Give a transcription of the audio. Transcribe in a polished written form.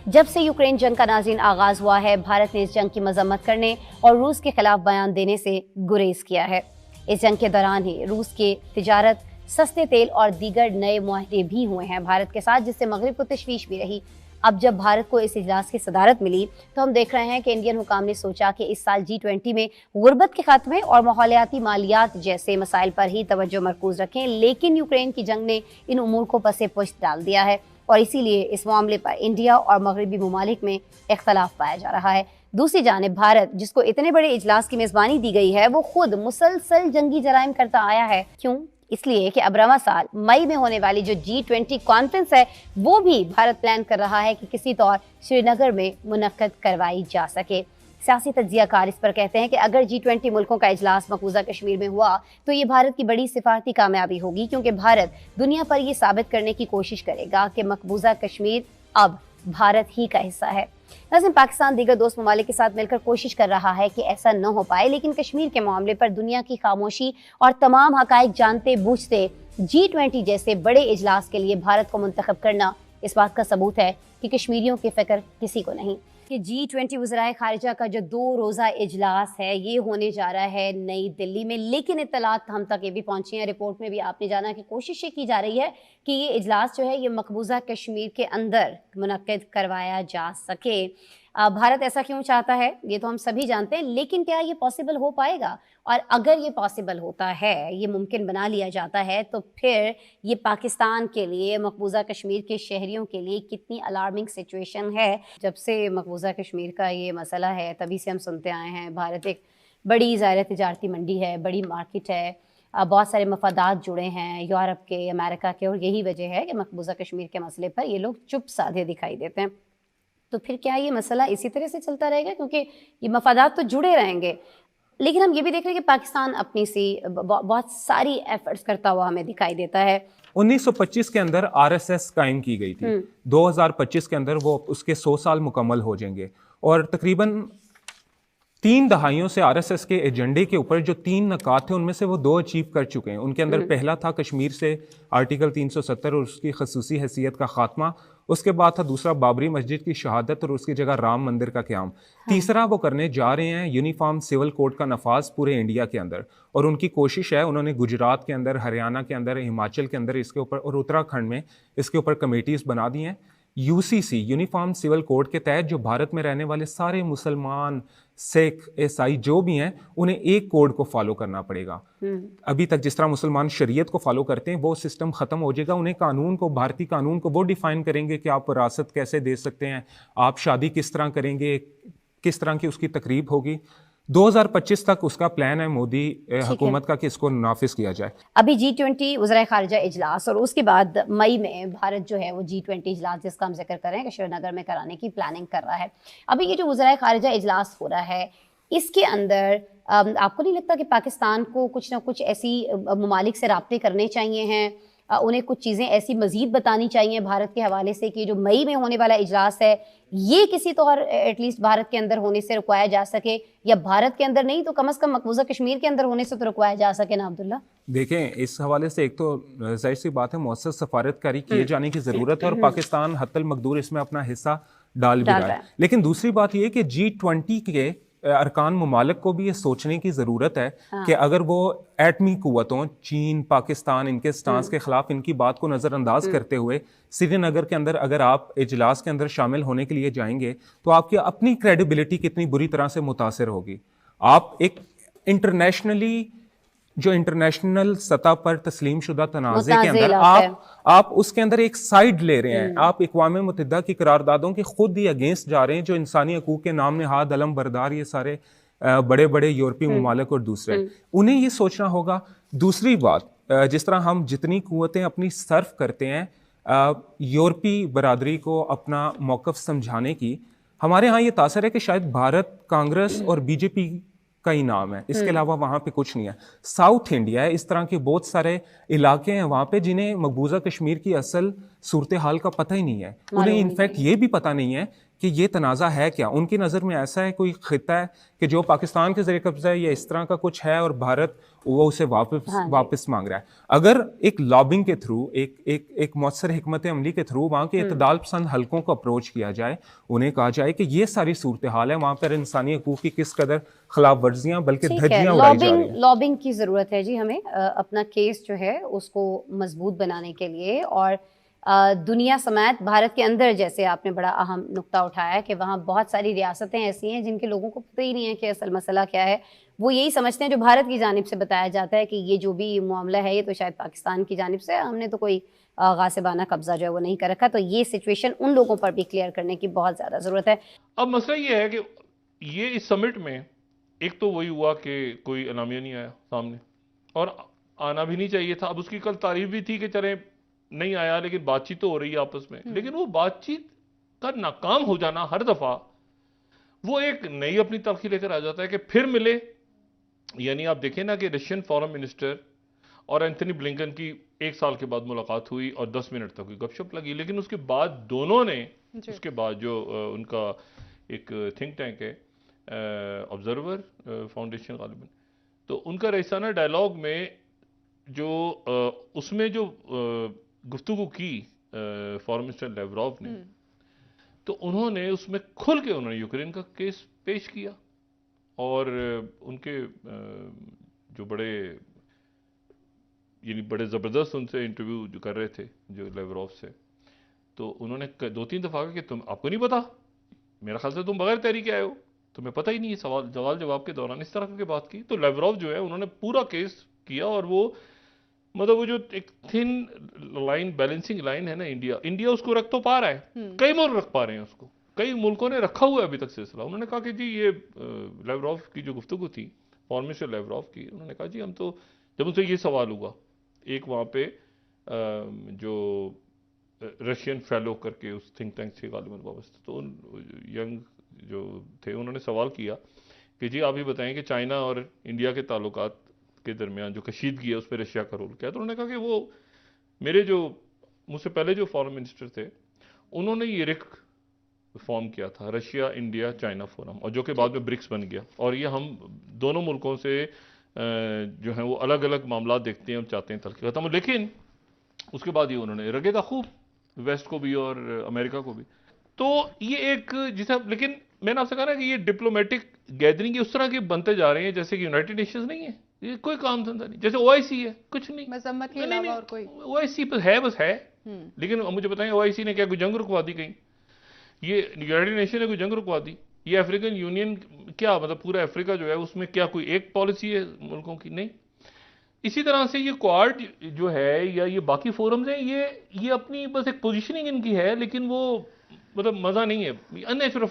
जब से यूक्रेन जंग का नाज़रीन आगाज हुआ है, भारत ने इस जंग की मजम्मत करने और रूस के खिलाफ बयान देने से गुरेज किया है। इस जंग के दौरान ही रूस के तिजारत, सस्ते तेल और दीगर नए मुआहदे भी हुए हैं भारत के साथ, जिससे मगरिब को तशवीश भी रही। अब जब भारत को इस इजलास की सदारत मिली तो हम देख रहे हैं कि इंडियन हुकाम ने सोचा कि इस साल G20 में गुर्बत के खात्मे और माहौलियाती मालियात जैसे मसाइल पर ही तवज्जो मरकूज रखें, लेकिन यूक्रेन की जंग ने इन उमूर को पसे पुश्त डाल दिया है और इसीलिए इस मामले पर इंडिया और मगरबी ममालिक में इख्तलाफ पाया जा रहा है। दूसरी जानिब भारत, जिसको इतने बड़े इजलास की मेज़बानी दी गई है, वो खुद मुसलसल जंगी जराइम करता आया है। क्यों? इसलिए कि अबरमा साल मई में होने वाली जो G20 कॉन्फ्रेंस है, वो भी भारत प्लान कर रहा है कि किसी तौर श्रीनगर में मुनक्कद करवाई जा सके। सियासी तज्जियाकार इस पर कहते हैं कि अगर G20 मुल्कों का इजलास मकबूजा कश्मीर में हुआ तो ये भारत की बड़ी सिफारती कामयाबी होगी, क्योंकि भारत दुनिया पर यह साबित करने की कोशिश करेगा कि मकबूजा कश्मीर अब भारत ही का हिस्सा है। नाज़रीन, पाकिस्तान दीगर दोस्त ममालिक के साथ मिलकर कोशिश कर रहा है कि ऐसा न हो पाए, लेकिन कश्मीर के मामले पर दुनिया की खामोशी और तमाम हकाइक जानते बूझते G20 जैसे बड़े इजलास के लिए भारत को मुंतखब करना इस बात का सबूत है कि कश्मीरियों की फिक्र किसी को नहीं। कि G20 वज़राए खारिजा का जो 2 रोज़ा इजलास है, ये होने जा रहा है नई दिल्ली में, लेकिन इत्तलात हम तक ये भी पहुंची हैं, रिपोर्ट में भी आपने जाना कि कोशिशें की जा रही है कि ये इजलास जो है ये मकबूजा कश्मीर के अंदर मुनक्किद करवाया जा सके। भारत ऐसा क्यों चाहता है ये तो हम सभी जानते हैं, लेकिन क्या ये पॉसिबल हो पाएगा? और अगर ये पॉसिबल होता है, ये मुमकिन बना लिया जाता है, तो फिर ये पाकिस्तान के लिए, मकबूजा कश्मीर के शहरियों के लिए कितनी अलार्मिंग सिचुएशन है। जब से मकबूजा कश्मीर का ये मसला है, तभी से हम सुनते आए हैं भारत एक बड़ी ज़ाहिर तिजारती मंडी है, बड़ी मार्केट है, बहुत सारे मफादात जुड़े हैं यूरोप के, अमेरिका के, और यही वजह है कि मकबूजा कश्मीर के मसले पर ये लोग चुप साधे दिखाई देते हैं। तो फिर क्या ये मसला इसी तरह से चलता रहेगा? क्योंकि ये मफादात तो जुड़े रहेंगे, लेकिन हम ये भी देख रहे हैं कि पाकिस्तान अपनी सी बहुत सारी एफर्ट्स करता हुआ हमें दिखाई देता है। 1925 के अंदर आरएसएस कायम की गई थी, 2025 के अंदर वो उसके 100 साल मुकम्मल हो जाएंगे, और तकरीबन 3 दहाइयों से आरएसएस के एजेंडे के ऊपर जो 3 नकात थे, उनमें से वो 2 अचीव कर चुके हैं। उनके अंदर पहला था कश्मीर से आर्टिकल 370 और उसकी खसूसी हैसियत का खात्मा, उसके बाद था दूसरा बाबरी मस्जिद की शहादत और उसकी जगह राम मंदिर का क़याम। तीसरा वो करने जा रहे हैं यूनिफॉर्म सिविल कोड का नफाज पूरे इंडिया के अंदर, और उनकी कोशिश है, उन्होंने गुजरात के अंदर, हरियाणा के अंदर, हिमाचल के अंदर इसके ऊपर और उत्तराखंड में इसके ऊपर कमेटीज़ बना दी हैं। यूसीसी यूनिफॉर्म सिविल कोड के तहत जो भारत में रहने वाले सारे मुसलमान, सिख, ईसाई जो भी हैं, उन्हें एक कोड को फॉलो करना पड़ेगा। अभी तक जिस तरह मुसलमान शरीयत को फॉलो करते हैं, वो सिस्टम खत्म हो जाएगा। उन्हें कानून को, भारतीय कानून को वो डिफाइन करेंगे कि आप विरासत कैसे दे सकते हैं, आप शादी किस तरह करेंगे, किस तरह की उसकी तकरीब होगी। 2025 तक उसका प्लान है मोदी हुकूमत का कि इसको नाफिज किया जाए। अभी G20 वज़राए खारिजा इजलास और उसके बाद मई में भारत जो है वो G20 इजलास जिसका हम जिक्र कर रहे हैं कि श्रीनगर में कराने की प्लानिंग कर रहा है। अभी ये जो वज़राए खारिजा इजलास हो रहा है, इसके अंदर आपको नहीं लगता कि पाकिस्तान को कुछ ना कुछ ऐसी ममालिक से राब्ते करने चाहिए हैं, उन्हें कुछ चीज़ें ऐसी मज़ीद बतानी चाहिए भारत के हवाले से कि जो मई में होने वाला इजलास है ये किसी तौर एटलीस्ट भारत के अंदर होने से रुकवाया जा सके, या भारत के अंदर नहीं तो कम से कम मकबूजा कश्मीर के अंदर होने से तो रुकवाया जा सके ना अब्दुल्ला? देखें, इस हवाले से एक तो जाहिर सी बात है मुअस्सस सफारतकारी किए जाने की ज़रूरत है, और पाकिस्तान हत्तल मकदूर इसमें अपना हिस्सा डाल भी रहा है। लेकिन दूसरी बात यह कि G20 के अरकान ममालिक को भी ये सोचने की ज़रूरत है कि अगर वो एटमी कुव्वतों, चीन, पाकिस्तान, इनके स्टांस के ख़िलाफ़ इनकी बात को नज़रअंदाज करते हुए श्रीनगर के अंदर अगर आप इजलास के अंदर शामिल होने के लिए जाएंगे तो आपकी अपनी क्रेडिबिलिटी कितनी बुरी तरह से मुतासिर होगी। आप एक इंटरनेशनली, जो इंटरनेशनल सतह पर तस्लीम शुदा तनाज़े के अंदर आप उसके अंदर एक साइड ले रहे हैं। आप अक़वाम मुत्तहिदा की करारदादों के खुद ही अगेंस्ट जा रहे हैं, जो इंसानी हकूक़ के नाम नहाद अलम बरदार ये सारे बड़े बड़े यूरोपीय ममालिक और दूसरे, उन्हें ये सोचना होगा। दूसरी बात, जिस तरह हम जितनी क़ुव्वतें अपनी सर्फ करते हैं यूरोपीय बरादरी को अपना मौक़िफ़ समझाने की, हमारे यहाँ ये तासर है कि शायद भारत कांग्रेस और बीजेपी का ही नाम है, इसके अलावा वहाँ पे कुछ नहीं है। साउथ इंडिया है, इस तरह के बहुत सारे इलाके हैं वहाँ पे जिन्हें मकबूजा कश्मीर की असल सूरत हाल का पता ही नहीं है। उन्हें इनफैक्ट ये भी पता नहीं है कि ये तनाज़ा है क्या। उनकी नज़र में ऐसा है कोई खिता है कि जो पाकिस्तान के ज़रिए कब्ज़ा है या इस तरह का कुछ है, और भारत वो उसे वापस हाँ जी। वापस मांग रहा है। अगर एक लॉबिंग के थ्रू, एक मौसर हिकमत अमली के थ्रू वहाँ के इतदाल पसंद हलकों को अप्रोच किया जाए, उन्हें कहा जाए कि ये सारी सूरत हाल है, वहाँ पर इंसानी हकूक़ की किस कदर खिलाफ वर्जियाँ बल्कि ठीक है, धज्जियाँ उड़ाई जा रही हैं। लॉबिंग की ज़रूरत है जी हमें, अपना केस जो है उसको मजबूत बनाने के लिए। और दुनिया समेत भारत के अंदर, जैसे आपने बड़ा अहम नुक्ता उठाया कि वहाँ बहुत सारी रियासतें ऐसी हैं जिनके लोगों को पता ही नहीं है कि असल मसला क्या है। वो यही समझते हैं जो भारत की जानिब से बताया जाता है कि ये जो भी मामला है ये तो शायद पाकिस्तान की जानिब से है, हमने तो कोई गासिबाना कब्जा जो है वो नहीं कर रखा। तो ये सिचुएशन उन लोगों पर भी क्लियर करने की बहुत ज़्यादा ज़रूरत है। अब मसला ये है कि ये इस समिट में एक तो वही हुआ कि कोई एलामिया नहीं आया सामने, और आना भी नहीं चाहिए था। अब उसकी कल तारीफ भी थी कि चले नहीं आया, लेकिन बातचीत तो हो रही है आपस में। लेकिन वो बातचीत का नाकाम हो जाना हर दफा वो एक नई अपनी तलखी लेकर आ जाता है कि फिर मिले। यानी आप देखें ना कि रशियन फॉरेन मिनिस्टर और एंथनी ब्लिंकन की 1 साल के बाद मुलाकात हुई और 10 मिनट तक गपशप लगी, लेकिन उसके बाद दोनों ने, उसके बाद जो उनका एक थिंक टैंक है ऑब्जर्वर फाउंडेशन गालिबन, तो उनका रईसाना डायलॉग में जो उसमें जो गुफ्तगू की फॉरेन मिनिस्टर लेवरॉव ने, तो उन्होंने उसमें खुल के उन्होंने यूक्रेन का केस पेश किया। और उनके जो बड़े यानी बड़े ज़बरदस्त उनसे इंटरव्यू जो कर रहे थे जो लेवरॉव से, तो उन्होंने 2-3 दफ़ा कहा कि तुम, आपको नहीं पता, मेरा ख्याल से तुम बगैर तहरीक के आए हो, तुम्हें पता ही नहीं है। सवाल जवाब के दौरान इस तरह की बात की। तो लेवरॉव जो है उन्होंने पूरा केस किया, और वो मतलब वो जो एक थिन लाइन, बैलेंसिंग लाइन है ना, इंडिया उसको रख तो पा रहा है, कई मुल्क रख पा रहे हैं उसको, कई मुल्कों ने रखा हुआ है अभी तक सिलसिला। उन्होंने कहा कि जी ये लेवरॉव की जो गुफ्तगू थी, फॉरेन मिनिस्टर लेवरॉव की, उन्होंने कहा जी हम तो, जब उनसे ये सवाल हुआ, एक वहाँ पे जो रशियन फेलो करके उस थिंक टैंक से गालिबन वाबस्ता, तो उन यंग जो थे उन्होंने सवाल किया कि जी आप ये बताएं कि चाइना और इंडिया के ताल्लुकात के दरमियान जो कशीदगी है उस पर रशिया का रोल क्या है। तो उन्होंने कहा कि वो मेरे जो मुझसे पहले जो फॉरेन मिनिस्टर थे उन्होंने ये रिक फॉर्म किया था, रशिया इंडिया चाइना फोरम, और जो कि बाद में ब्रिक्स बन गया। और ये हम दोनों मुल्कों से जो है वो अलग अलग मामला देखते हैं और चाहते हैं तरक्की खत्म। लेकिन उसके बाद ये उन्होंने रगेगा खूब वेस्ट को भी और अमेरिका को भी। तो ये एक जिसे, लेकिन मैंने आपसे कहा ना कि ये डिप्लोमेटिक गैदरिंग उस तरह के बनते जा रहे हैं जैसे कि यूनाइटेड नेशंस नहीं है, ये कोई काम धंधा नहीं, जैसे ओआईसी है, कुछ नहीं, मजम्मत के अलावा और कोई ओआईसी बस है। लेकिन अब मुझे बताएं ओआईसी ने क्या कोई जंग रुकवा दी कहीं? ये यूनाइटेड नेशन ने कोई जंग रुकवा दी? ये अफ्रीकन यूनियन क्या मतलब पूरा अफ्रीका जो है उसमें क्या कोई एक पॉलिसी है मुल्कों की? नहीं। इसी तरह से ये क्वाड जो है या ये बाकी फोरम्स हैं, ये अपनी बस एक पोजीशनिंग इनकी है, लेकिन वो मतलब मजा नहीं है, अननेचुरल